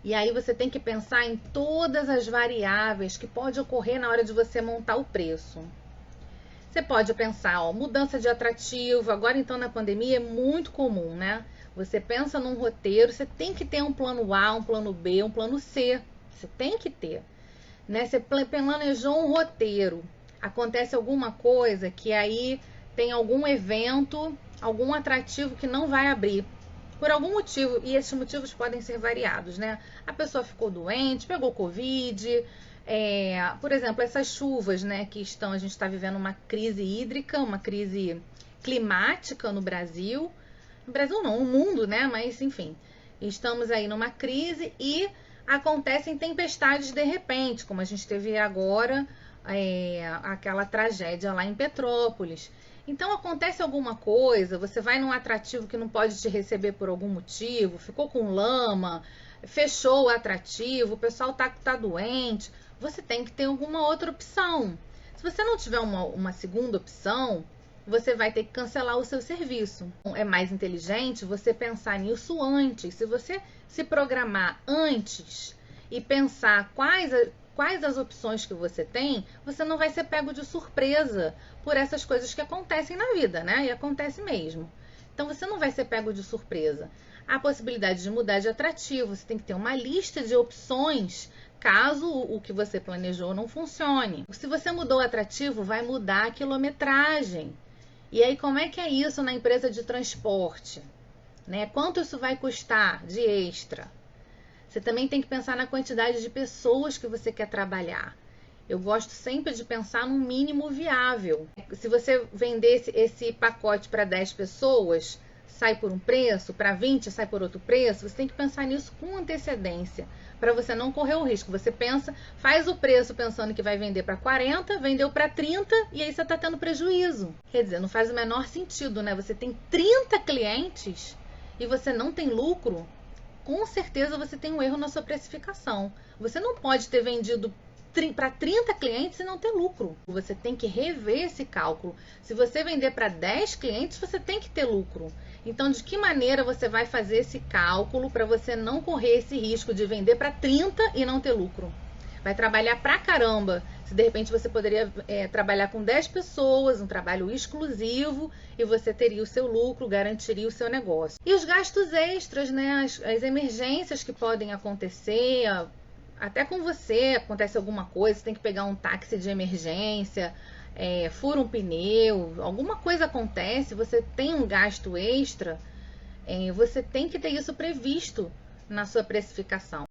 E aí você tem que pensar em todas as variáveis que pode ocorrer na hora de você montar o preço. Você pode pensar, ó, mudança de atrativo. Agora então na pandemia é muito comum, né? Você pensa num roteiro, você tem que ter um plano A, um plano B, um plano C. Você tem que ter, né? Você planejou um roteiro, acontece alguma coisa que aí tem algum evento, algum atrativo que não vai abrir por algum motivo, e esses motivos podem ser variados, né? A pessoa ficou doente, pegou Covid, por exemplo, essas chuvas, né, a gente está vivendo uma crise hídrica, uma crise climática no Brasil. No Brasil não, no mundo, né? Mas enfim, estamos aí numa crise e acontecem tempestades de repente, como a gente teve agora, aquela tragédia lá em Petrópolis. Então acontece alguma coisa, você vai num atrativo que não pode te receber por algum motivo, ficou com lama, fechou o atrativo, o pessoal tá doente, você tem que ter alguma outra opção. Se você não tiver uma segunda opção, você vai ter que cancelar o seu serviço. É mais inteligente você pensar nisso antes. Se você se programar antes e pensar quais as opções que você tem, você não vai ser pego de surpresa por essas coisas que acontecem na vida, né? E acontece mesmo. Então você não vai ser pego de surpresa. A possibilidade de mudar de atrativo, você tem que ter uma lista de opções caso o que você planejou não funcione. Se você mudou o atrativo, vai mudar a quilometragem. E aí, como é que é isso na empresa de transporte? Né? Quanto isso vai custar de extra? Você também tem que pensar na quantidade de pessoas que você quer trabalhar. Eu gosto sempre de pensar no mínimo viável. Se você vender esse pacote para 10 pessoas, sai por um preço, para 20 sai por outro preço, você tem que pensar nisso com antecedência, para você não correr o risco. Você faz o preço pensando que vai vender para 40, vendeu para 30 e aí você está tendo prejuízo. Quer dizer, não faz o menor sentido, né? Você tem 30 clientes e você não tem lucro, com certeza você tem um erro na sua precificação. Você não pode ter vendido para 30 clientes e não ter lucro. Você tem que rever esse cálculo. Se você vender para 10 clientes, você tem que ter lucro. Então, de que maneira você vai fazer esse cálculo para você não correr esse risco de vender para 30 e não ter lucro? Vai trabalhar pra caramba. Se de repente você poderia trabalhar com 10 pessoas, um trabalho exclusivo, e você teria o seu lucro, garantiria o seu negócio. E os gastos extras, né? As emergências que podem acontecer, até com você acontece alguma coisa, você tem que pegar um táxi de emergência, fura um pneu, alguma coisa acontece, você tem um gasto extra, você tem que ter isso previsto na sua precificação.